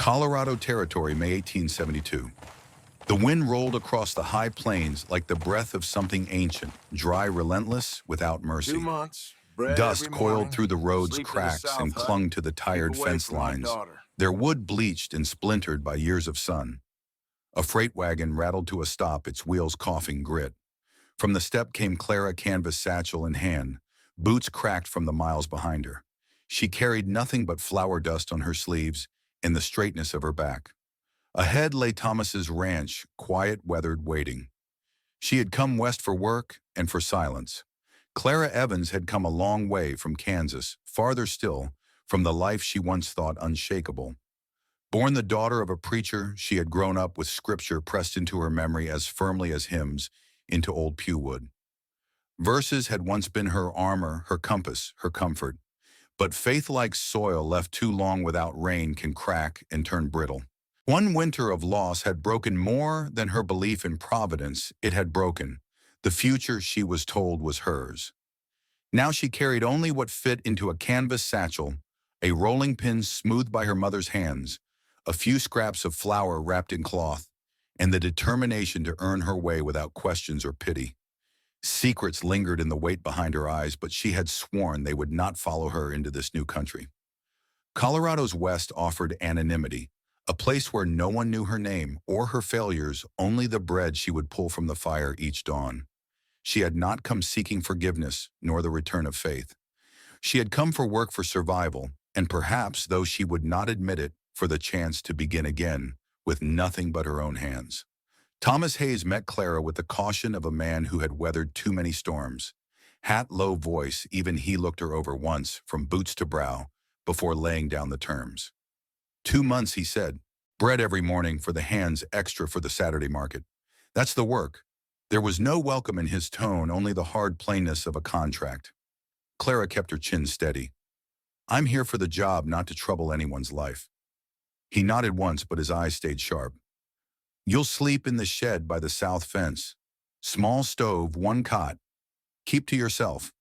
Colorado Territory, May 1872. The wind rolled across the high plains like the breath of something ancient, dry, relentless, without Two mercy. months, bread every Dust coiled morning, through the road's sleep in the cracks south and hut, clung to the keep tired away fence from my lines, daughter. their wood bleached and splintered by years of sun. A freight wagon rattled to a stop, its wheels coughing grit. From the step came Clara, canvas satchel in hand, boots cracked from the miles behind her. She carried nothing but flour dust on her sleeves and the straightness of her back. Ahead lay Thomas's ranch, quiet, weathered, waiting. She had come west for work and for silence. Clara Evans had come a long way from Kansas, farther still, from the life she once thought unshakable. Born the daughter of a preacher, she had grown up with scripture pressed into her memory as firmly as hymns into old pewwood. Verses had once been her armor, her compass, her comfort. But faith like soil left too long without rain can crack and turn brittle. One winter of loss had broken more than her belief in providence. It had broken the future she was told was hers. Now she carried only what fit into a canvas satchel, a rolling pin smoothed by her mother's hands, a few scraps of flour wrapped in cloth, and the determination to earn her way without questions or pity. Secrets lingered in the weight behind her eyes, but she had sworn they would not follow her into this new country. Colorado's West offered anonymity, a place where no one knew her name or her failures, only the bread she would pull from the fire each dawn. She had not come seeking forgiveness nor the return of faith. She had come for work, for survival, and perhaps, though she would not admit it, for the chance to begin again with nothing but her own hands. Thomas Hayes met Clara with the caution of a man who had weathered too many storms. Hat, low voice, even he looked her over once, from boots to brow, before laying down the terms. 2 months, he said. Bread every morning for the hands, extra for the Saturday market. That's the work. There was no welcome in his tone, only the hard plainness of a contract. Clara kept her chin steady. I'm here for the job, not to trouble anyone's life. He nodded once, but his eyes stayed sharp. You'll sleep in the shed by the south fence. Small stove, one cot. Keep to yourself.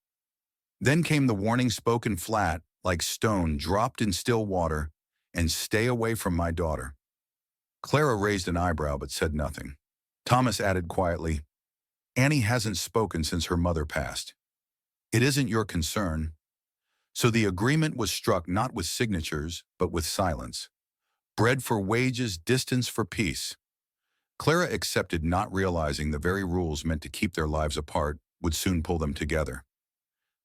Then came the warning, spoken flat, like stone dropped in still water, and stay away from my daughter. Clara raised an eyebrow but said nothing. Thomas added quietly, Annie hasn't spoken since her mother passed. It isn't your concern. So the agreement was struck not with signatures, but with silence. Bread for wages, distance for peace. Clara accepted, not realizing the very rules meant to keep their lives apart would soon pull them together.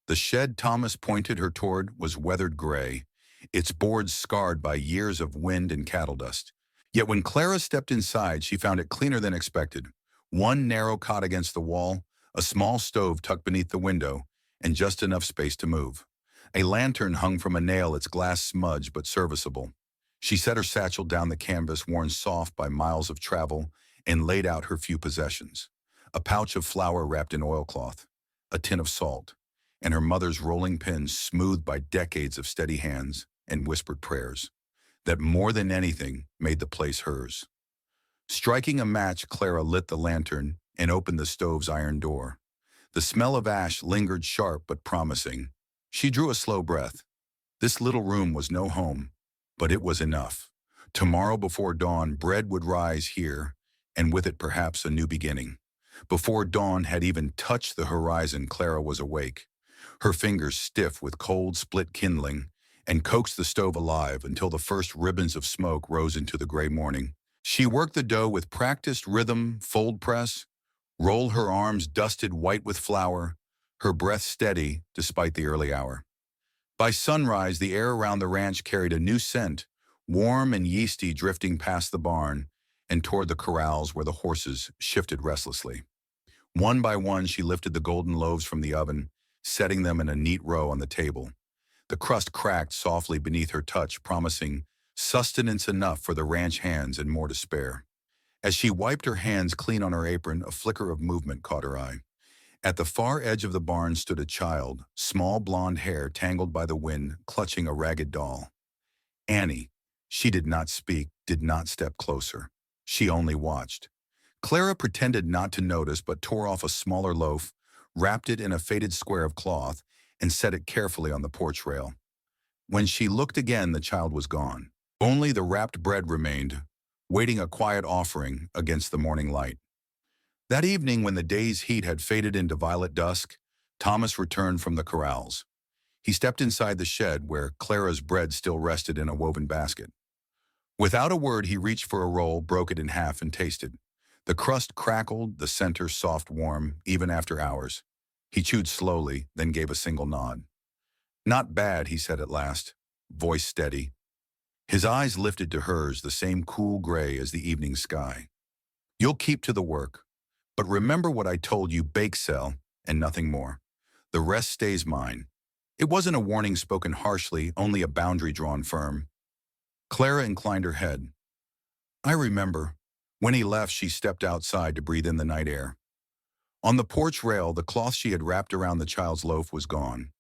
The shed Thomas pointed her toward was weathered gray, its boards scarred by years of wind and cattle dust. Yet when Clara stepped inside, she found it cleaner than expected. One narrow cot against the wall, a small stove tucked beneath the window, and just enough space to move. A lantern hung from a nail, its glass smudged but serviceable. She set her satchel down the canvas, worn soft by miles of travel, and laid out her few possessions. A pouch of flour wrapped in oilcloth, a tin of salt, and her mother's rolling pin smoothed by decades of steady hands and whispered prayers that more than anything made the place hers. Striking a match, Clara lit the lantern and opened the stove's iron door. The smell of ash lingered, sharp but promising. She drew a slow breath. This little room was no home, but it was enough. Tomorrow before dawn, bread would rise here, and with it perhaps a new beginning. Before dawn had even touched the horizon, Clara was awake, her fingers stiff with cold split kindling, and coaxed the stove alive until the first ribbons of smoke rose into the gray morning. She worked the dough with practiced rhythm, fold press, roll her arms dusted white with flour, her breath steady despite the early hour. By sunrise, the air around the ranch carried a new scent, warm and yeasty, drifting past the barn and toward the corrals where the horses shifted restlessly. One by one, she lifted the golden loaves from the oven, setting them in a neat row on the table. The crust cracked softly beneath her touch, promising sustenance enough for the ranch hands and more to spare. As she wiped her hands clean on her apron, a flicker of movement caught her eye. At the far edge of the barn stood a child, small blonde hair tangled by the wind, clutching a ragged doll. Annie. She did not speak, did not step closer. She only watched. Clara pretended not to notice, but tore off a smaller loaf, wrapped it in a faded square of cloth, and set it carefully on the porch rail. When she looked again, the child was gone. Only the wrapped bread remained, waiting a quiet offering against the morning light. That evening, when the day's heat had faded into violet dusk, Thomas returned from the corrals. He stepped inside the shed where Clara's bread still rested in a woven basket. Without a word, he reached for a roll, broke it in half, and tasted. The crust crackled, the center soft warm, even after hours. He chewed slowly, then gave a single nod. "Not bad," he said at last, voice steady. His eyes lifted to hers, the same cool gray as the evening sky. "You'll keep to the work. But remember what I told you, bake sell, and nothing more. The rest stays mine." It wasn't a warning spoken harshly, only a boundary drawn firm. Clara inclined her head. "I remember." When he left, she stepped outside to breathe in the night air. On the porch rail, the cloth she had wrapped around the child's loaf was gone.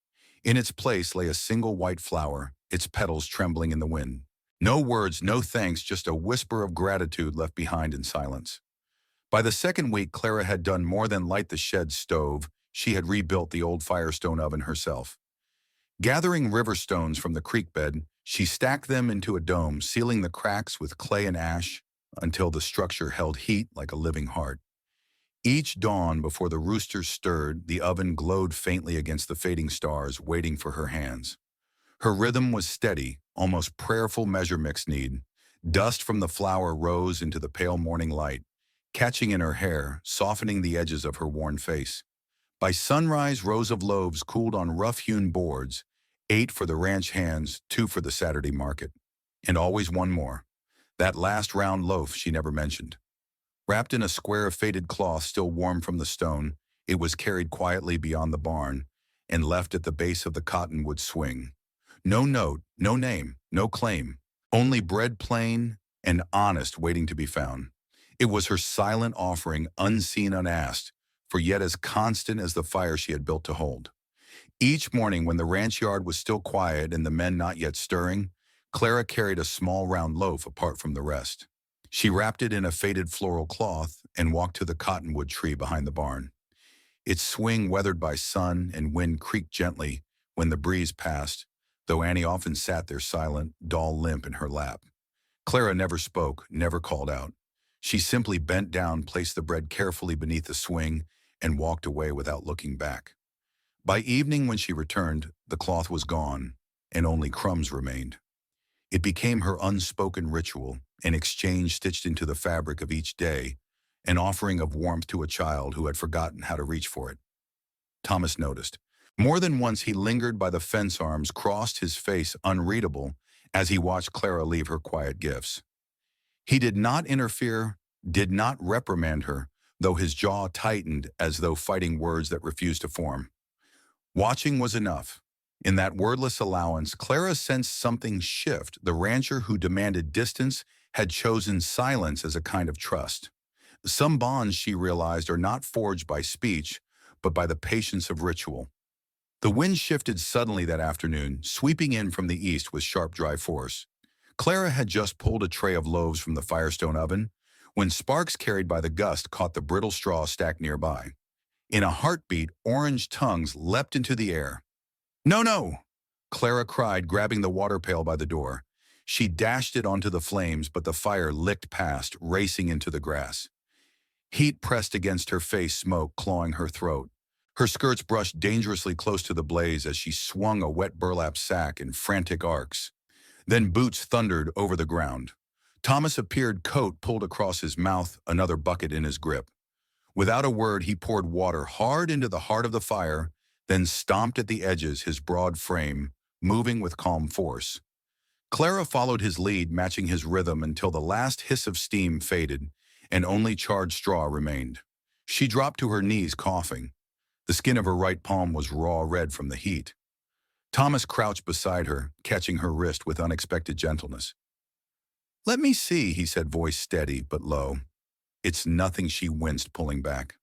In its place lay a single white flower, its petals trembling in the wind. No words, no thanks, just a whisper of gratitude left behind in silence. By the second week, Clara had done more than light the shed stove. She had rebuilt the old Firestone oven herself. Gathering river stones from the creek bed, she stacked them into a dome, sealing the cracks with clay and ash until the structure held heat like a living heart. Each dawn, before the roosters stirred, the oven glowed faintly against the fading stars, waiting for her hands. Her rhythm was steady, almost prayerful measure mix need. Dust from the flour rose into the pale morning light, catching in her hair, softening the edges of her worn face. By sunrise, rows of loaves cooled on rough-hewn boards, 8 for the ranch hands, 2 for the Saturday market. And always one more. That last round loaf she never mentioned. Wrapped in a square of faded cloth still warm from the stone, it was carried quietly beyond the barn and left at the base of the cottonwood swing. No note, no name, no claim, only bread plain and honest waiting to be found. It was her silent offering, unseen, unasked, for yet as constant as the fire she had built to hold. Each morning, when the ranch yard was still quiet and the men not yet stirring, Clara carried a small round loaf apart from the rest. She wrapped it in a faded floral cloth and walked to the cottonwood tree behind the barn. Its swing, weathered by sun and wind, creaked gently when the breeze passed, though Annie often sat there silent, doll limp in her lap. Clara never spoke, never called out. She simply bent down, placed the bread carefully beneath the swing, and walked away without looking back. By evening, when she returned, the cloth was gone, and only crumbs remained. It became her unspoken ritual, an exchange stitched into the fabric of each day, an offering of warmth to a child who had forgotten how to reach for it. Thomas noticed. More than once he lingered by the fence arms, crossed, his face unreadable, as he watched Clara leave her quiet gifts. He did not interfere, did not reprimand her, though his jaw tightened as though fighting words that refused to form. Watching was enough. In that wordless allowance, Clara sensed something shift. The rancher who demanded distance had chosen silence as a kind of trust. Some bonds, she realized, are not forged by speech, but by the patience of ritual. The wind shifted suddenly that afternoon, sweeping in from the east with sharp, dry force. Clara had just pulled a tray of loaves from the Firestone oven when sparks carried by the gust caught the brittle straw stacked nearby. In a heartbeat, orange tongues leapt into the air. "No, no!" Clara cried, grabbing the water pail by the door. She dashed it onto the flames, but the fire licked past, racing into the grass. Heat pressed against her face, smoke clawing her throat. Her skirts brushed dangerously close to the blaze as she swung a wet burlap sack in frantic arcs. Then boots thundered over the ground. Thomas appeared, coat pulled across his mouth, another bucket in his grip. Without a word, he poured water hard into the heart of the fire, then stomped at the edges, his broad frame, moving with calm force. Clara followed his lead, matching his rhythm until the last hiss of steam faded and only charred straw remained. She dropped to her knees, coughing. The skin of her right palm was raw red from the heat. Thomas crouched beside her, catching her wrist with unexpected gentleness. "Let me see," he said, voice steady but low. "It's nothing," she winced, pulling back.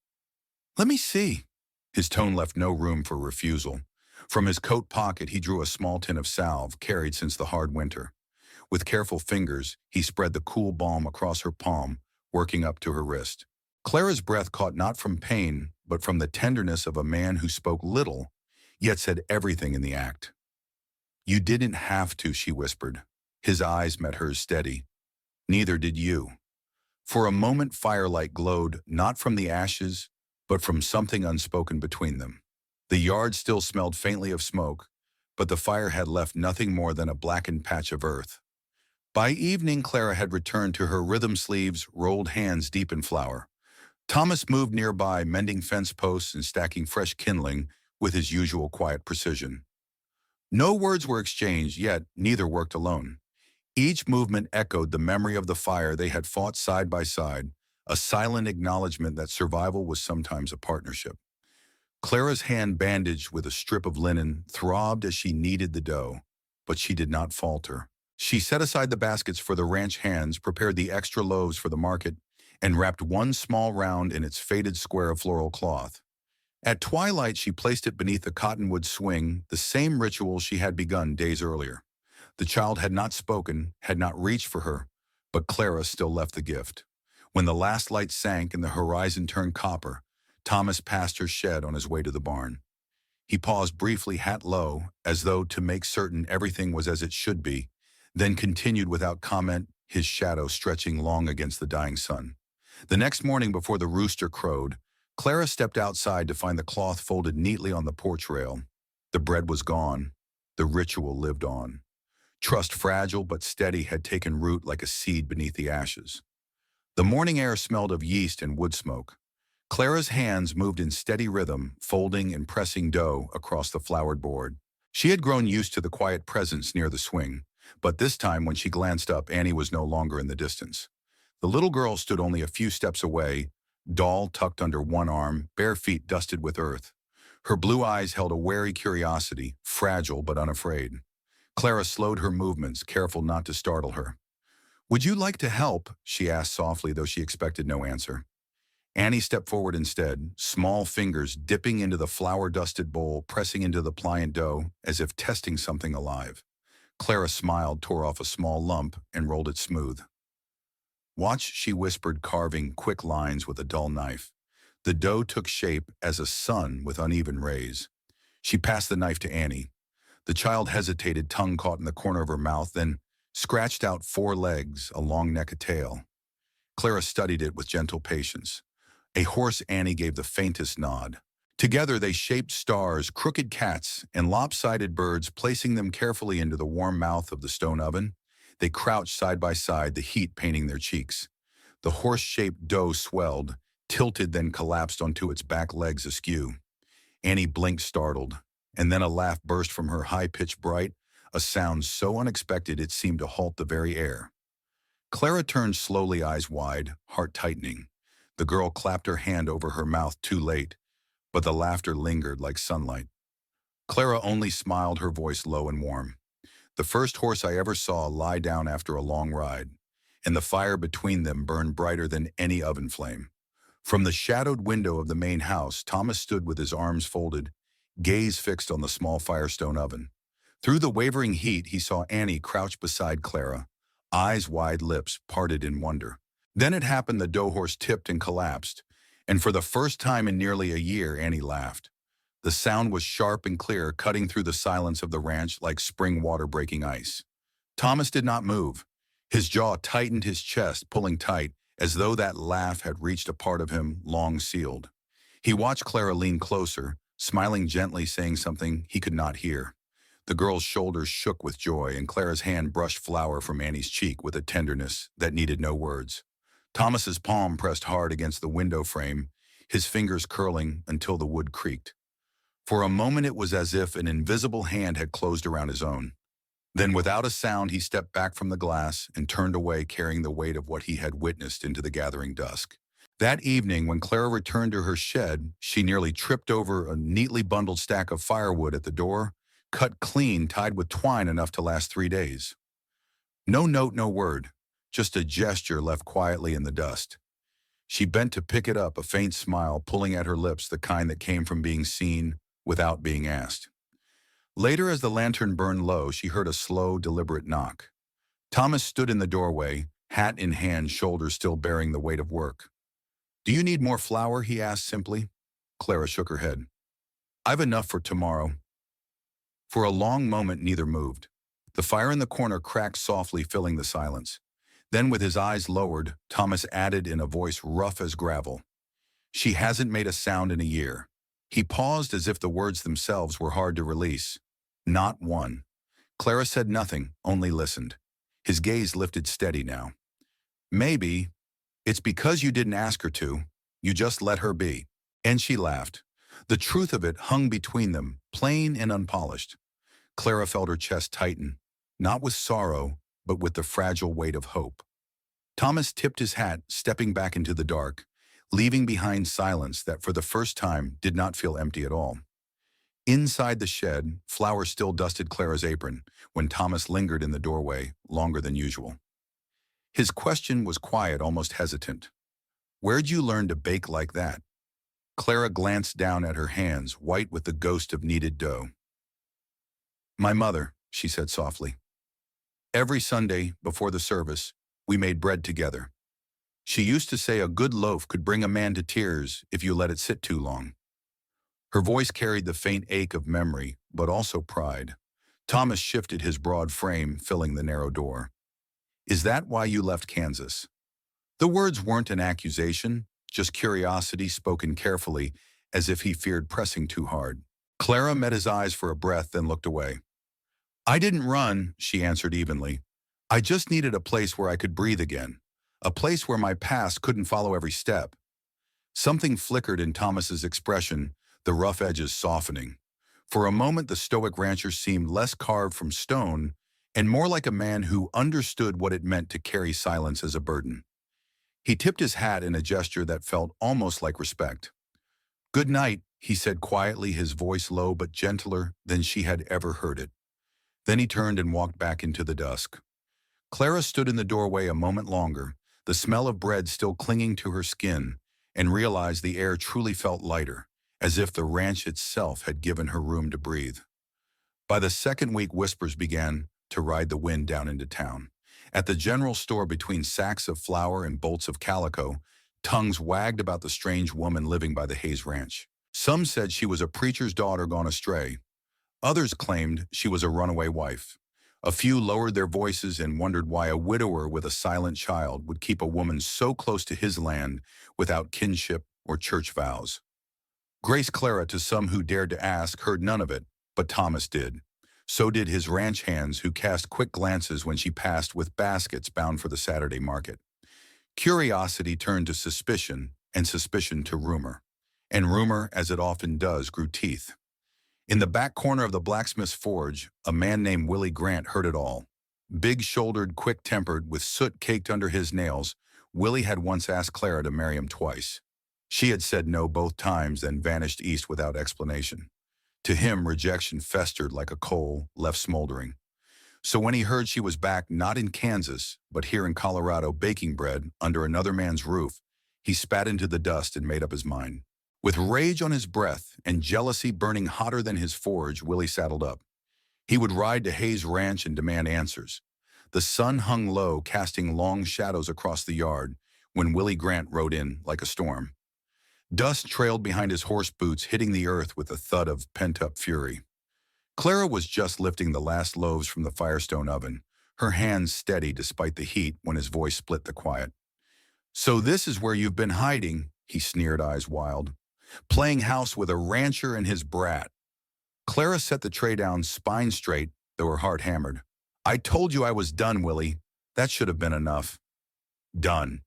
"Let me see." His tone left no room for refusal. From his coat pocket, he drew a small tin of salve, carried since the hard winter. With careful fingers, he spread the cool balm across her palm, working up to her wrist. Clara's breath caught not from pain, but from the tenderness of a man who spoke little, yet said everything in the act. "You didn't have to," she whispered. His eyes met hers steady. Neither did you. For a moment firelight glowed, not from the ashes, but from something unspoken between them. The yard still smelled faintly of smoke, but the fire had left nothing more than a blackened patch of earth. By evening, Clara had returned to her rhythm sleeves, rolled hands deep in flour. Thomas moved nearby, mending fence posts and stacking fresh kindling with his usual quiet precision. No words were exchanged, yet neither worked alone. Each movement echoed the memory of the fire they had fought side by side, a silent acknowledgement that survival was sometimes a partnership. Clara's hand, bandaged with a strip of linen, throbbed as she kneaded the dough, but she did not falter. She set aside the baskets for the ranch hands, prepared the extra loaves for the market, and wrapped one small round in its faded square of floral cloth. At twilight, she placed it beneath the cottonwood swing, the same ritual she had begun days earlier. The child had not spoken, had not reached for her, but Clara still left the gift. When the last light sank and the horizon turned copper, Thomas passed her shed on his way to the barn. He paused briefly, hat low, as though to make certain everything was as it should be, then continued without comment, his shadow stretching long against the dying sun. The next morning, before the rooster crowed, Clara stepped outside to find the cloth folded neatly on the porch rail. The bread was gone. The ritual lived on. Trust, fragile but steady, had taken root like a seed beneath the ashes. The morning air smelled of yeast and wood smoke. Clara's hands moved in steady rhythm, folding and pressing dough across the floured board. She had grown used to the quiet presence near the swing, but this time when she glanced up, Annie was no longer in the distance. The little girl stood only a few steps away, doll tucked under one arm, bare feet dusted with earth. Her blue eyes held a wary curiosity, fragile but unafraid. Clara slowed her movements, careful not to startle her. "Would you like to help?" she asked softly, though she expected no answer. Annie stepped forward instead, small fingers dipping into the flour-dusted bowl, pressing into the pliant dough, as if testing something alive. Clara smiled, tore off a small lump, and rolled it smooth. "Watch," she whispered, carving quick lines with a dull knife. The dough took shape as a sun with uneven rays. She passed the knife to Annie. The child hesitated, tongue caught in the corner of her mouth, then scratched out 4 legs, a long neck, a tail. Clara studied it with gentle patience. A horse, Annie gave the faintest nod. Together they shaped stars, crooked cats, and lopsided birds, placing them carefully into the warm mouth of the stone oven. They crouched side by side, the heat painting their cheeks. The horse-shaped dough swelled, tilted, then collapsed onto its back legs askew. Annie blinked, startled, and then a laugh burst from her, high-pitched, bright, a sound so unexpected it seemed to halt the very air. Clara turned slowly, eyes wide, heart tightening. The girl clapped her hand over her mouth, too late, but the laughter lingered like sunlight. Clara only smiled, her voice low and warm. "The first horse I ever saw lie down after a long ride, and the fire between them burned brighter than any oven flame." From the shadowed window of the main house, Thomas stood with his arms folded, gaze fixed on the small firestone oven. Through the wavering heat, he saw Annie crouch beside Clara, eyes wide, lips parted in wonder. Then it happened, the dough horse tipped and collapsed, and for the first time in nearly a year, Annie laughed. The sound was sharp and clear, cutting through the silence of the ranch like spring water breaking ice. Thomas did not move. His jaw tightened, his chest pulling tight, as though that laugh had reached a part of him long sealed. He watched Clara lean closer, smiling gently, saying something he could not hear. The girl's shoulders shook with joy, and Clara's hand brushed flour from Annie's cheek with a tenderness that needed no words. Thomas's palm pressed hard against the window frame, his fingers curling until the wood creaked. For a moment it was as if an invisible hand had closed around his own. Then without a sound he stepped back from the glass and turned away, carrying the weight of what he had witnessed into the gathering dusk. That evening, when Clara returned to her shed, she nearly tripped over a neatly bundled stack of firewood at the door, cut clean, tied with twine enough to last 3 days. No note, no word, just a gesture left quietly in the dust. She bent to pick it up, a faint smile pulling at her lips, the kind that came from being seen without being asked. Later, as the lantern burned low, she heard a slow, deliberate knock. Thomas stood in the doorway, hat in hand, shoulders still bearing the weight of work. "Do you need more flour?" he asked simply. Clara shook her head. "I've enough for tomorrow." For a long moment, neither moved. The fire in the corner cracked softly, filling the silence. Then, with his eyes lowered, Thomas added in a voice rough as gravel, "She hasn't made a sound in a year." He paused as if the words themselves were hard to release. Not one. Clara said nothing, only listened. His gaze lifted steady now. "Maybe it's because you didn't ask her to. You just let her be." And she laughed. The truth of it hung between them, plain and unpolished. Clara felt her chest tighten, not with sorrow, but with the fragile weight of hope. Thomas tipped his hat, stepping back into the dark, leaving behind silence that for the first time did not feel empty at all. Inside the shed, flowers still dusted Clara's apron when Thomas lingered in the doorway longer than usual. His question was quiet, almost hesitant. "Where'd you learn to bake like that?" Clara glanced down at her hands, white with the ghost of kneaded dough. "My mother," she said softly. "Every Sunday, before the service, we made bread together. She used to say a good loaf could bring a man to tears if you let it sit too long." Her voice carried the faint ache of memory, but also pride. Thomas shifted his broad frame, filling the narrow door. "Is that why you left Kansas?" The words weren't an accusation, just curiosity spoken carefully, as if he feared pressing too hard. Clara met his eyes for a breath, then looked away. "I didn't run," she answered evenly. "I just needed a place where I could breathe again, a place where my past couldn't follow every step." Something flickered in Thomas's expression, the rough edges softening. For a moment, the stoic rancher seemed less carved from stone and more like a man who understood what it meant to carry silence as a burden. He tipped his hat in a gesture that felt almost like respect. "Good night," he said quietly, his voice low but gentler than she had ever heard it. Then he turned and walked back into the dusk. Clara stood in the doorway a moment longer, the smell of bread still clinging to her skin, and realized the air truly felt lighter, as if the ranch itself had given her room to breathe. By the second week, whispers began to ride the wind down into town. At the general store, between sacks of flour and bolts of calico, tongues wagged about the strange woman living by the Hayes Ranch. Some said she was a preacher's daughter gone astray. Others claimed she was a runaway wife. A few lowered their voices and wondered why a widower with a silent child would keep a woman so close to his land without kinship or church vows. Grace Clara, to some who dared to ask, heard none of it, but Thomas did. So did his ranch hands, who cast quick glances when she passed with baskets bound for the Saturday market. Curiosity turned to suspicion, and suspicion to rumor. And rumor, as it often does, grew teeth. In the back corner of the blacksmith's forge, a man named Willie Grant heard it all. Big-shouldered, quick-tempered, with soot caked under his nails, Willie had once asked Clara to marry him twice. She had said no both times, then vanished east without explanation. To him, rejection festered like a coal left smoldering. So when he heard she was back, not in Kansas, but here in Colorado, baking bread under another man's roof, he spat into the dust and made up his mind. With rage on his breath and jealousy burning hotter than his forge, Willie saddled up. He would ride to Hayes Ranch and demand answers. The sun hung low, casting long shadows across the yard, when Willie Grant rode in like a storm. Dust trailed behind his horse boots, hitting the earth with a thud of pent-up fury. Clara was just lifting the last loaves from the Firestone oven, her hands steady despite the heat, when his voice split the quiet. "So this is where you've been hiding," he sneered, eyes wild. "Playing house with a rancher and his brat." Clara set the tray down, spine straight, though her heart hammered. "I told you I was done, Willie. That should have been enough." "Done."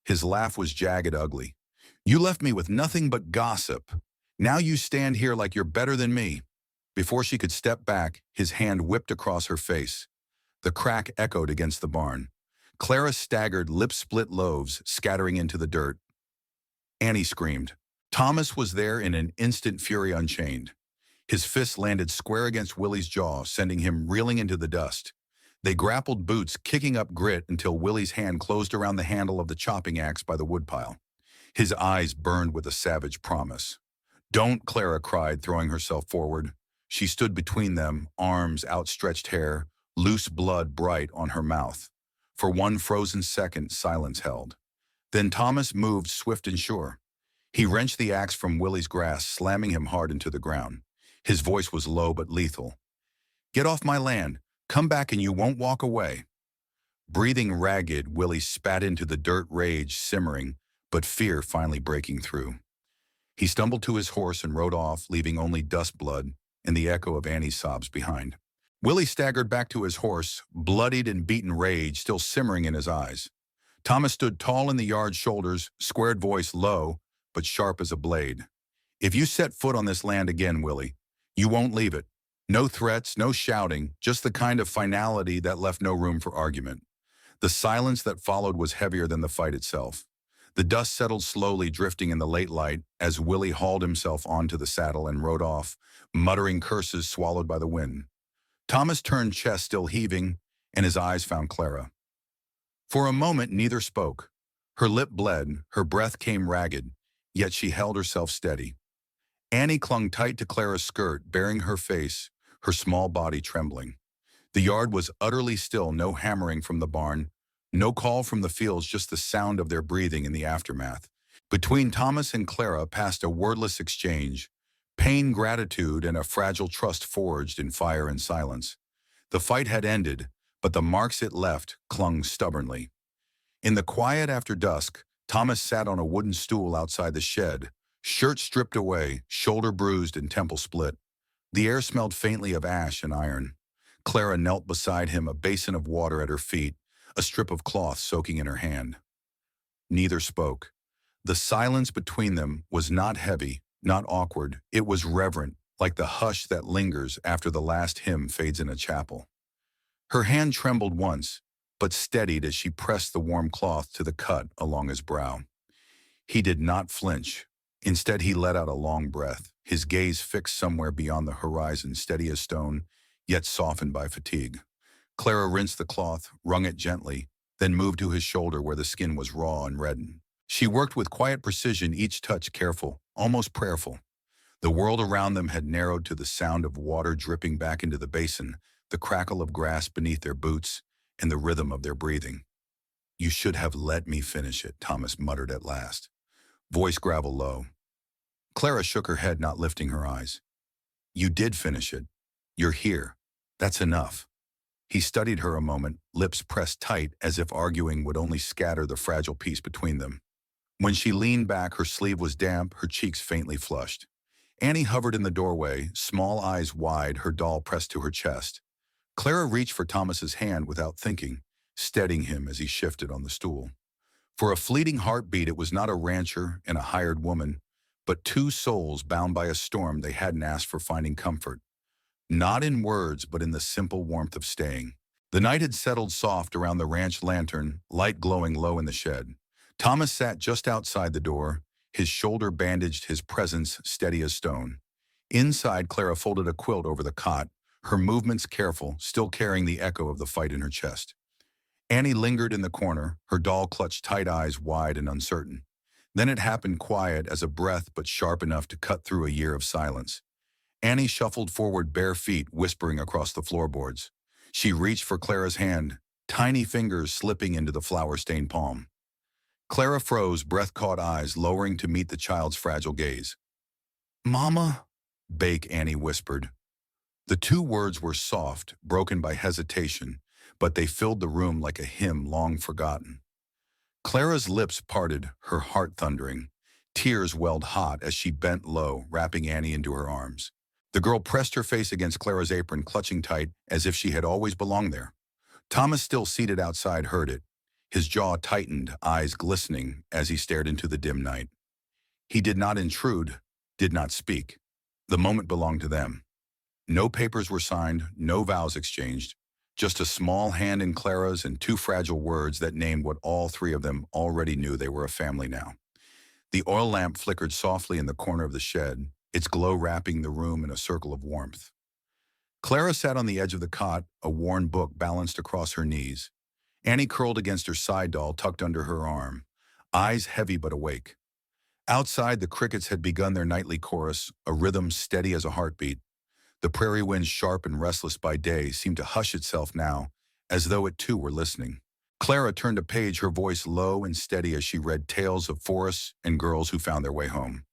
His laugh was jagged, ugly. "You left me with nothing but gossip. Now you stand here like you're better than me." Before she could step back, his hand whipped across her face. The crack echoed against the barn. Clara staggered, lip-split loaves scattering into the dirt. Annie screamed. Thomas was there in an instant, fury unchained. His fist landed square against Willie's jaw, sending him reeling into the dust. They grappled, boots kicking up grit, until Willie's hand closed around the handle of the chopping axe by the woodpile. His eyes burned with a savage promise. "Don't," Clara cried, throwing herself forward. She stood between them, arms, outstretched hair, loose blood bright on her mouth. For one frozen second, silence held. Then Thomas moved, swift and sure. He wrenched the axe from Willie's grasp, slamming him hard into the ground. His voice was low but lethal. "Get off my land. Come back and you won't walk away." Breathing ragged, Willie spat into the dirt, rage simmering, but fear finally breaking through. He stumbled to his horse and rode off, leaving only dust blood and the echo of Annie's sobs behind. Willie staggered back to his horse, bloodied and beaten, rage still simmering in his eyes. Thomas stood tall in the yard's shoulders, squared voice low, but sharp as a blade. "If you set foot on this land again, Willie, you won't leave it. No threats, no shouting, just the kind of finality that left no room for argument." The silence that followed was heavier than the fight itself. The dust settled slowly, drifting in the late light as Willie hauled himself onto the saddle and rode off, muttering curses swallowed by the wind. Thomas turned, chest still heaving, and his eyes found Clara. For a moment, neither spoke. Her lip bled, her breath came ragged, yet she held herself steady. Annie clung tight to Clara's skirt, bearing her face, her small body trembling. The yard was utterly still, no hammering from the barn, no call from the fields, just the sound of their breathing in the aftermath. Between Thomas and Clara passed a wordless exchange, pain, gratitude, and a fragile trust forged in fire and silence. The fight had ended, but the marks it left clung stubbornly. In the quiet after dusk, Thomas sat on a wooden stool outside the shed, shirt stripped away, shoulder bruised and temple split. The air smelled faintly of ash and iron. Clara knelt beside him, a basin of water at her feet, a strip of cloth soaking in her hand. Neither spoke. The silence between them was not heavy, not awkward. It was reverent, like the hush that lingers after the last hymn fades in a chapel. Her hand trembled once, but steadied as she pressed the warm cloth to the cut along his brow. He did not flinch. Instead, he let out a long breath, his gaze fixed somewhere beyond the horizon, steady as stone, yet softened by fatigue. Clara rinsed the cloth, wrung it gently, then moved to his shoulder where the skin was raw and reddened. She worked with quiet precision, each touch careful, almost prayerful. The world around them had narrowed to the sound of water dripping back into the basin, the crackle of grass beneath their boots, and the rhythm of their breathing. "You should have let me finish it," Thomas muttered at last, voice gravel low. Clara shook her head, not lifting her eyes. "You did finish it. You're here. That's enough." He studied her a moment, lips pressed tight as if arguing would only scatter the fragile peace between them. When she leaned back, her sleeve was damp, her cheeks faintly flushed. Annie hovered in the doorway, small eyes wide, her doll pressed to her chest. Clara reached for Thomas's hand without thinking, steadying him as he shifted on the stool. For a fleeting heartbeat, it was not a rancher and a hired woman, but two souls bound by a storm they hadn't asked for, finding comfort. Not in words, but in the simple warmth of staying. The night had settled soft around the ranch lantern, light glowing low in the shed. Thomas sat just outside the door, his shoulder bandaged, his presence steady as stone. Inside, Clara folded a quilt over the cot, her movements careful, still carrying the echo of the fight in her chest. Annie lingered in the corner, her doll clutched tight, eyes wide and uncertain. Then it happened, quiet as a breath but sharp enough to cut through a year of silence. Annie shuffled forward, bare feet whispering across the floorboards. She reached for Clara's hand, tiny fingers slipping into the flour-stained palm. Clara froze, breath-caught eyes lowering to meet the child's fragile gaze. "Mama," Bake Annie whispered. The two words were soft, broken by hesitation, but they filled the room like a hymn long forgotten. Clara's lips parted, her heart thundering. Tears welled hot as she bent low, wrapping Annie into her arms. The girl pressed her face against Clara's apron, clutching tight as if she had always belonged there. Thomas, still seated outside, heard it. His jaw tightened, eyes glistening as he stared into the dim night. He did not intrude, did not speak. The moment belonged to them. No papers were signed, no vows exchanged, just a small hand in Clara's and two fragile words that named what all three of them already knew: they were a family now. The oil lamp flickered softly in the corner of the shed, its glow wrapping the room in a circle of warmth. Clara sat on the edge of the cot, a worn book balanced across her knees. Annie curled against her side doll tucked under her arm, eyes heavy but awake. Outside, the crickets had begun their nightly chorus, a rhythm steady as a heartbeat. The prairie wind, sharp and restless by day, seemed to hush itself now, as though it too were listening. Clara turned a page, her voice low and steady as she read tales of forests and girls who found their way home.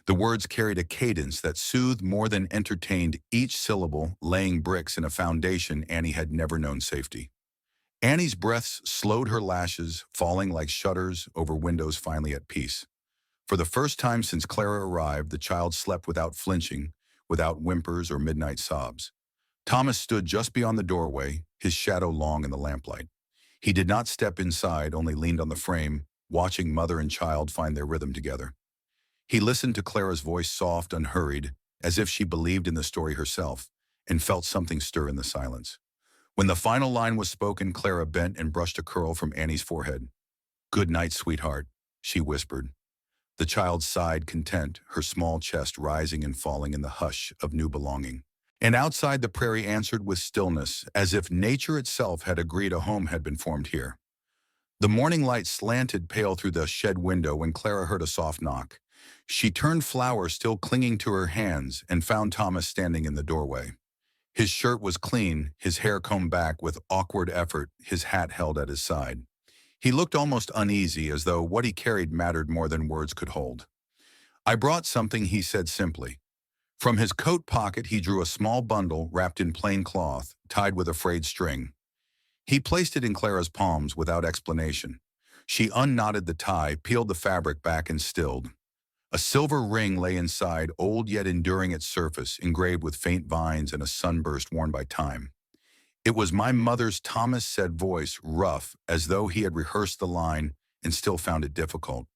The words carried a cadence that soothed more than entertained, each syllable laying bricks in a foundation Annie had never known safety. Annie's breaths slowed, her lashes falling like shutters over windows finally at peace. For the first time since Clara arrived, the child slept without flinching, without whimpers or midnight sobs. Thomas stood just beyond the doorway, his shadow long in the lamplight. He did not step inside, only leaned on the frame, watching mother and child find their rhythm together. He listened to Clara's voice, soft, unhurried, as if she believed in the story herself, and felt something stir in the silence. When the final line was spoken, Clara bent and brushed a curl from Annie's forehead. "Good night, sweetheart," she whispered. The child sighed, content, her small chest rising and falling in the hush of new belonging. And outside, the prairie answered with stillness, as if nature itself had agreed a home had been formed here. The morning light slanted pale through the shed window when Clara heard a soft knock. She turned, Flower still clinging to her hands, and found Thomas standing in the doorway. His shirt was clean, his hair combed back with awkward effort, his hat held at his side. He looked almost uneasy, as though what he carried mattered more than words could hold. "I brought something," he said simply. From his coat pocket he drew a small bundle wrapped in plain cloth, tied with a frayed string. He placed it in Clara's palms without explanation. She unknotted the tie, peeled the fabric back, and stilled. A silver ring lay inside, old yet enduring its surface, engraved with faint vines and a sunburst worn by time. "It was my mother's," Thomas said, voice rough, as though he had rehearsed the line and still found it difficult.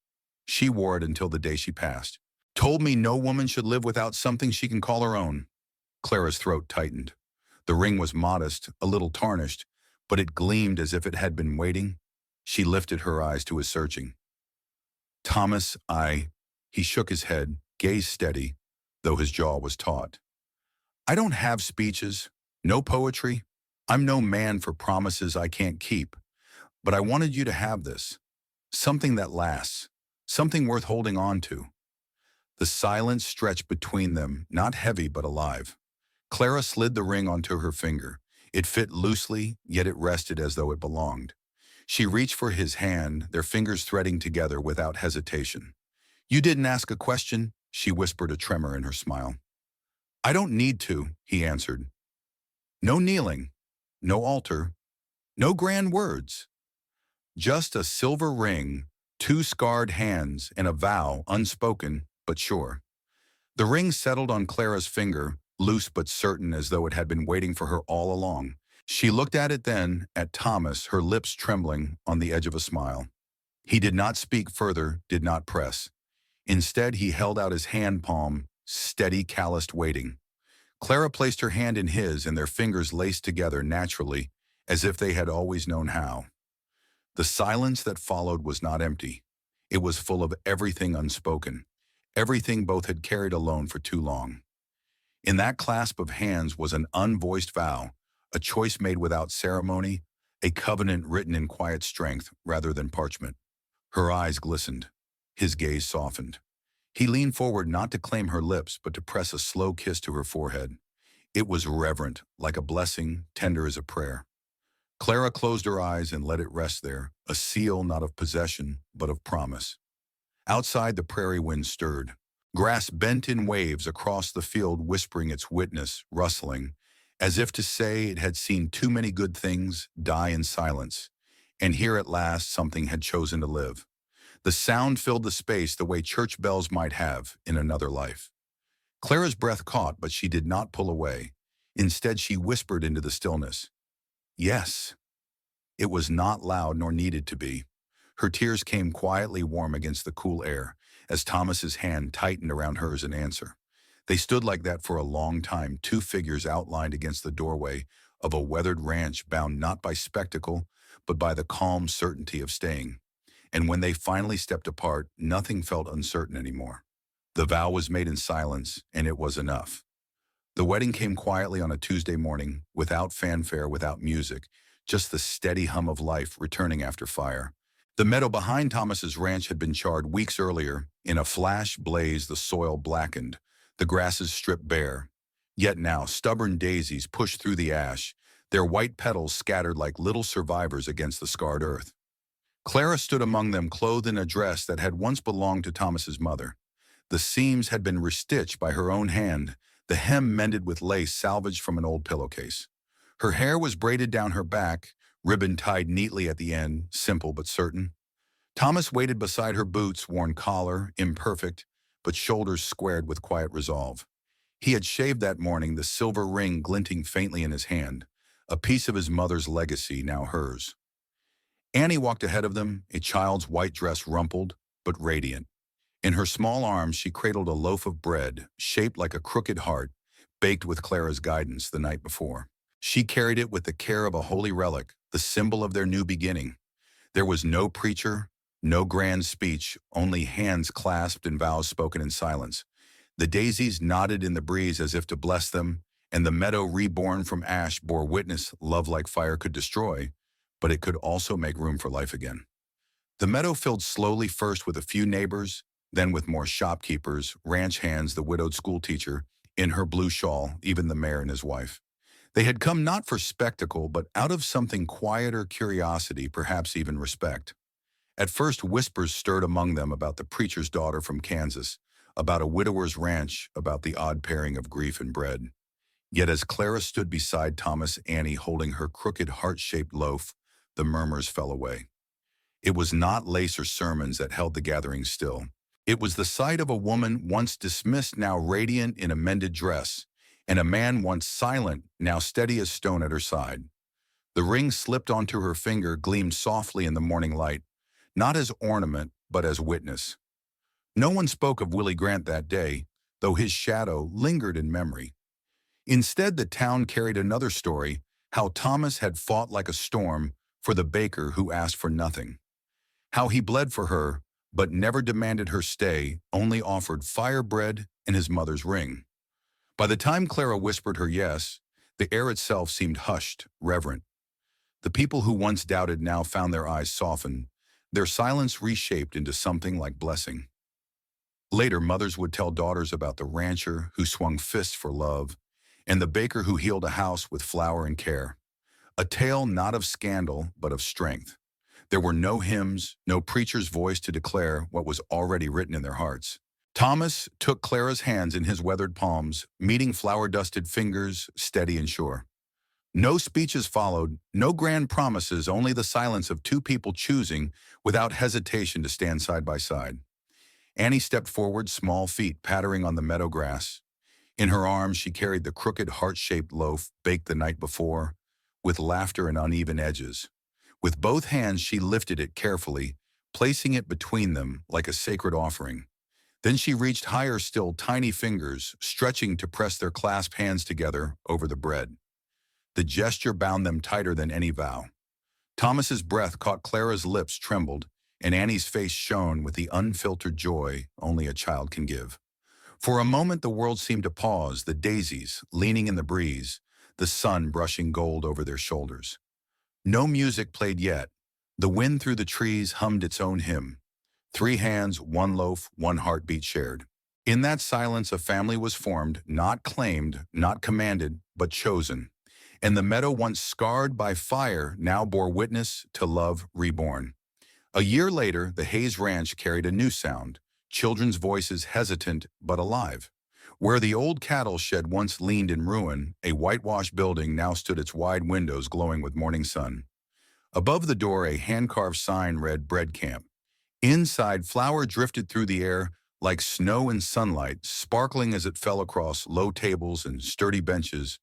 "She wore it until the day she passed. Told me no woman should live without something she can call her own." Clara's throat tightened. The ring was modest, a little tarnished, but it gleamed as if it had been waiting. She lifted her eyes to his searching. "Thomas, He shook his head, gaze steady, though his jaw was taut. "I don't have speeches, no poetry. I'm no man for promises I can't keep. But I wanted you to have this. Something that lasts. Something worth holding on to." The silence stretched between them, not heavy but alive. Clara slid the ring onto her finger. It fit loosely, yet it rested as though it belonged. She reached for his hand, their fingers threading together without hesitation. "You didn't ask a question," she whispered, a tremor in her smile. "I don't need to," he answered. "No kneeling, no altar, no grand words. Just a silver ring, two scarred hands, and a vow, unspoken but sure." The ring settled on Clara's finger, loose but certain, as though it had been waiting for her all along. She looked at it then, at Thomas, her lips trembling on the edge of a smile. He did not speak further, did not press. Instead, he held out his hand palm, steady, calloused, waiting. Clara placed her hand in his, and their fingers laced together naturally, as if they had always known how. The silence that followed was not empty. It was full of everything unspoken, everything both had carried alone for too long. In that clasp of hands was an unvoiced vow, a choice made without ceremony, a covenant written in quiet strength rather than parchment. Her eyes glistened. His gaze softened. He leaned forward, not to claim her lips, but to press a slow kiss to her forehead. It was reverent, like a blessing, tender as a prayer. Clara closed her eyes and let it rest there, a seal not of possession, but of promise. Outside, the prairie wind stirred. Grass bent in waves across the field, whispering its witness, rustling, as if to say it had seen too many good things die in silence, and here at last something had chosen to live. The sound filled the space the way church bells might have in another life. Clara's breath caught, but she did not pull away. Instead, she whispered into the stillness, "Yes." It was not loud nor needed to be. Her tears came quietly warm against the cool air, as Thomas's hand tightened around hers in answer. They stood like that for a long time, two figures outlined against the doorway of a weathered ranch, bound not by spectacle, but by the calm certainty of staying. And when they finally stepped apart, nothing felt uncertain anymore. The vow was made in silence, and it was enough. The wedding came quietly on a Tuesday morning, without fanfare, without music, just the steady hum of life returning after fire. The meadow behind Thomas's ranch had been charred weeks earlier. In a flash blaze, the soil blackened, the grasses stripped bare. Yet now, stubborn daisies pushed through the ash, their white petals scattered like little survivors against the scarred earth. Clara stood among them, clothed in a dress that had once belonged to Thomas's mother. The seams had been restitched by her own hand, the hem mended with lace salvaged from an old pillowcase. Her hair was braided down her back, ribbon tied neatly at the end, simple but certain. Thomas waited beside her boots, worn collar, imperfect, but shoulders squared with quiet resolve. He had shaved that morning, the silver ring glinting faintly in his hand, a piece of his mother's legacy, now hers. Annie walked ahead of them, a child's white dress rumpled, but radiant. In her small arms, she cradled a loaf of bread, shaped like a crooked heart, baked with Clara's guidance the night before. She carried it with the care of a holy relic, the symbol of their new beginning. There was no preacher, no grand speech, only hands clasped and vows spoken in silence. The daisies nodded in the breeze as if to bless them, and the meadow reborn from ash bore witness love like fire could destroy, but it could also make room for life again. The meadow filled slowly, first with a few neighbors, then with more shopkeepers, ranch hands, the widowed schoolteacher, in her blue shawl, even the mayor and his wife. They had come not for spectacle, but out of something quieter, curiosity, perhaps even respect. At first, whispers stirred among them about the preacher's daughter from Kansas, about a widower's ranch, about the odd pairing of grief and bread. Yet as Clara stood beside Thomas, Annie holding her crooked heart-shaped loaf, the murmurs fell away. It was not lace or sermons that held the gathering still. It was the sight of a woman once dismissed, now radiant in a mended dress, and a man once silent, now steady as stone at her side. The ring slipped onto her finger, gleamed softly in the morning light, not as ornament, but as witness. No one spoke of Willie Grant that day, though his shadow lingered in memory. Instead, the town carried another story, how Thomas had fought like a storm for the baker who asked for nothing. How he bled for her, but never demanded her stay, only offered fire bread and his mother's ring. By the time Clara whispered her yes, the air itself seemed hushed, reverent. The people who once doubted now found their eyes soften, their silence reshaped into something like blessing. Later, mothers would tell daughters about the rancher who swung fists for love, and the baker who healed a house with flour and care. A tale not of scandal, but of strength. There were no hymns, no preacher's voice to declare what was already written in their hearts. Thomas took Clara's hands in his weathered palms, meeting flour-dusted fingers, steady and sure. No speeches followed, no grand promises, only the silence of two people choosing, without hesitation, to stand side by side. Annie stepped forward, small feet pattering on the meadow grass. In her arms, she carried the crooked heart-shaped loaf baked the night before, with laughter and uneven edges. With both hands, she lifted it carefully, placing it between them like a sacred offering. Then she reached higher still, tiny fingers, stretching to press their clasped hands together over the bread. The gesture bound them tighter than any vow. Thomas's breath caught Clara's lips, trembled, and Annie's face shone with the unfiltered joy only a child can give. For a moment the world seemed to pause, the daisies leaning in the breeze, the sun brushing gold over their shoulders. No music played yet. The wind through the trees hummed its own hymn. 3 hands, 1 loaf, 1 heartbeat shared. In that silence a family was formed, not claimed, not commanded, but chosen. And the meadow once scarred by fire now bore witness to love reborn. A year later, the Hayes Ranch carried a new sound, children's voices hesitant but alive. Where the old cattle shed once leaned in ruin, a whitewashed building now stood, its wide windows glowing with morning sun. Above the door, a hand-carved sign read "Bread Camp." Inside, flour drifted through the air like snow in sunlight, sparkling as it fell across low tables and sturdy benches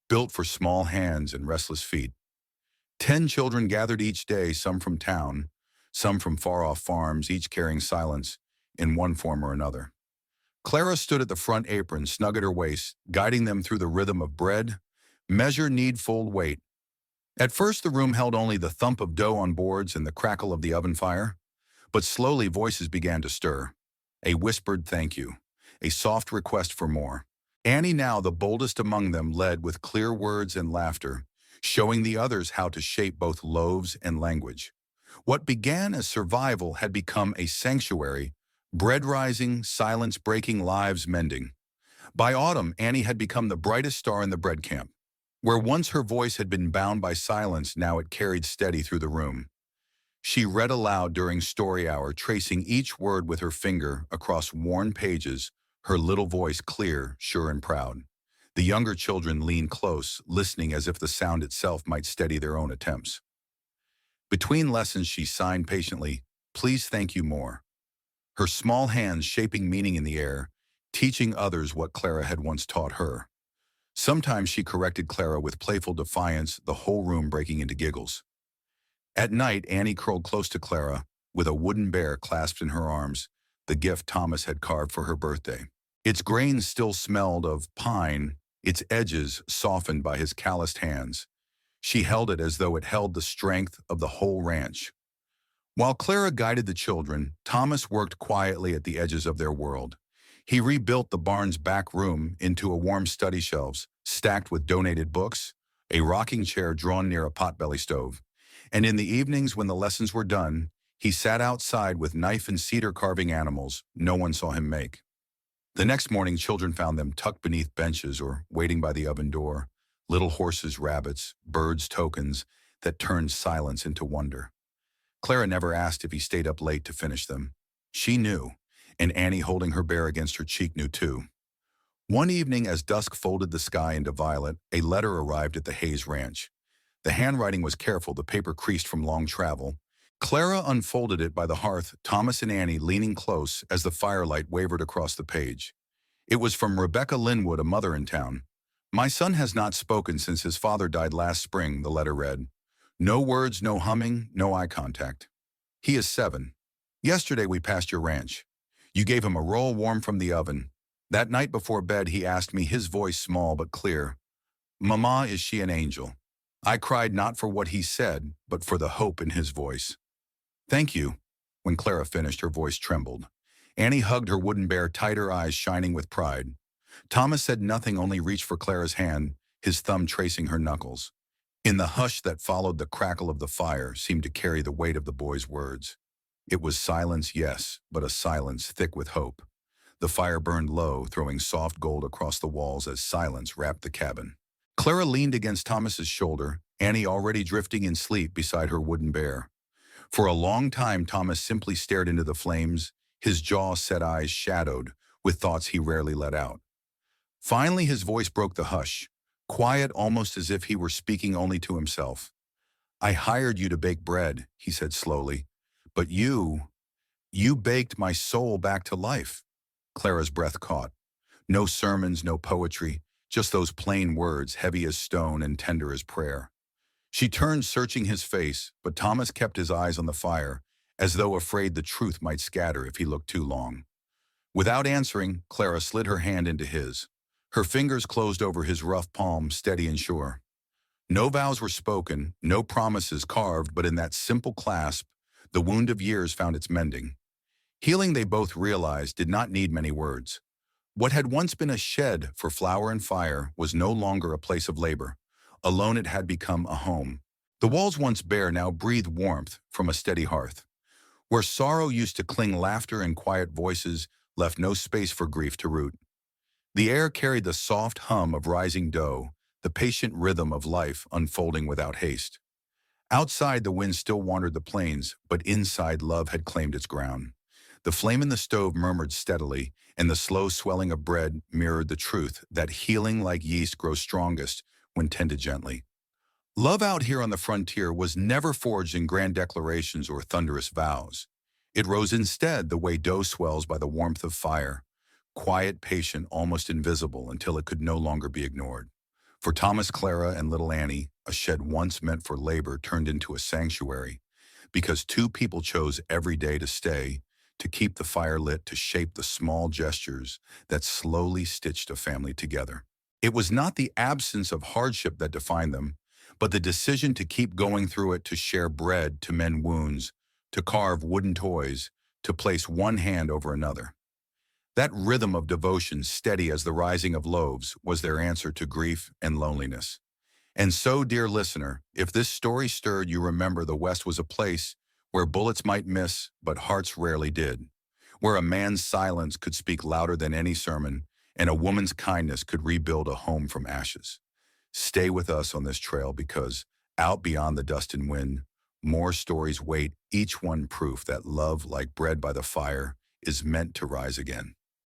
built for small hands and restless feet. 10 children gathered each day, some from town, some from far-off farms, each carrying silence in one form or another. Clara stood at the front apron, snug at her waist, guiding them through the rhythm of bread, measure, knead, fold, wait. At first, the room held only the thump of dough on boards and the crackle of the oven fire, but slowly voices began to stir. A whispered thank you, a soft request for more. Annie, now the boldest among them, led with clear words and laughter, showing the others how to shape both loaves and language. What began as survival had become a sanctuary, bread rising, silence breaking, lives mending. By autumn, Annie had become the brightest star in the bread camp. Where once her voice had been bound by silence, now it carried steady through the room. She read aloud during story hour, tracing each word with her finger across worn pages, her little voice clear, sure, and proud. The younger children leaned close, listening as if the sound itself might steady their own attempts. Between lessons, she signed patiently, "Please, thank you more." Her small hands shaping meaning in the air, teaching others what Clara had once taught her. Sometimes she corrected Clara with playful defiance, the whole room breaking into giggles. At night, Annie curled close to Clara, with a wooden bear clasped in her arms, the gift Thomas had carved for her birthday. Its grains still smelled of pine, its edges softened by his calloused hands. She held it as though it held the strength of the whole ranch. While Clara guided the children, Thomas worked quietly at the edges of their world. He rebuilt the barn's back room into a warm study shelves, stacked with donated books, a rocking chair drawn near a potbelly stove. And in the evenings when the lessons were done, he sat outside with knife and cedar carving animals no one saw him make. The next morning, children found them tucked beneath benches or waiting by the oven door, little horses, rabbits, birds, tokens that turned silence into wonder. Clara never asked if he stayed up late to finish them. She knew, and Annie, holding her bear against her cheek, knew too. One evening, as dusk folded the sky into violet, a letter arrived at the Hayes Ranch. The handwriting was careful, the paper creased from long travel. Clara unfolded it by the hearth, Thomas and Annie leaning close as the firelight wavered across the page. It was from Rebecca Linwood, a mother in town. "My son has not spoken since his father died last spring," the letter read. "No words, no humming, no eye contact. He is 7. Yesterday we passed your ranch. You gave him a roll warm from the oven. That night before bed he asked me, his voice small but clear, 'Mama, is she an angel?' I cried not for what he said, but for the hope in his voice. Thank you." When Clara finished, her voice trembled. Annie hugged her wooden bear tight, her eyes shining with pride. Thomas said nothing, only reached for Clara's hand, his thumb tracing her knuckles. In the hush that followed, the crackle of the fire seemed to carry the weight of the boy's words. It was silence, yes, but a silence thick with hope. The fire burned low, throwing soft gold across the walls as silence wrapped the cabin. Clara leaned against Thomas's shoulder, Annie already drifting in sleep beside her wooden bear. For a long time, Thomas simply stared into the flames, his jaw-set eyes shadowed with thoughts he rarely let out. Finally, his voice broke the hush, quiet almost as if he were speaking only to himself. "I hired you to bake bread," he said slowly, "but you baked my soul back to life." Clara's breath caught. No sermons, no poetry, just those plain words, heavy as stone and tender as prayer. She turned, searching his face, but Thomas kept his eyes on the fire, as though afraid the truth might scatter if he looked too long. Without answering, Clara slid her hand into his. Her fingers closed over his rough palm, steady and sure. No vows were spoken, no promises carved, but in that simple clasp, the wound of years found its mending. Healing, they both realized, did not need many words. What had once been a shed for flour and fire was no longer a place of labor. Alone, it had become a home. The walls, once bare, now breathed warmth from a steady hearth. Where sorrow used to cling, laughter and quiet voices left no space for grief to root. The air carried the soft hum of rising dough, the patient rhythm of life unfolding without haste. Outside, the wind still wandered the plains, but inside, love had claimed its ground. The flame in the stove murmured steadily, and the slow swelling of bread mirrored the truth that healing, like yeast, grows strongest when tended gently. Love out here on the frontier was never forged in grand declarations or thunderous vows. It rose instead the way dough swells by the warmth of fire, quiet, patient, almost invisible until it could no longer be ignored. For Thomas, Clara, and little Annie, a shed once meant for labor turned into a sanctuary, because two people chose every day to stay, to keep the fire lit, to shape the small gestures that slowly stitched a family together. It was not the absence of hardship that defined them, but the decision to keep going through it, to share bread, to mend wounds, to carve wooden toys, to place one hand over another. That rhythm of devotion, steady as the rising of loaves, was their answer to grief and loneliness. And so, dear listener, if this story stirred you, remember the West was a place where bullets might miss, but hearts rarely did, where a man's silence could speak louder than any sermon, and a woman's kindness could rebuild a home from ashes. Stay with us on this trail, because out beyond the dust and wind, More stories wait, each one proof that love, like bread by the fire, is meant to rise again.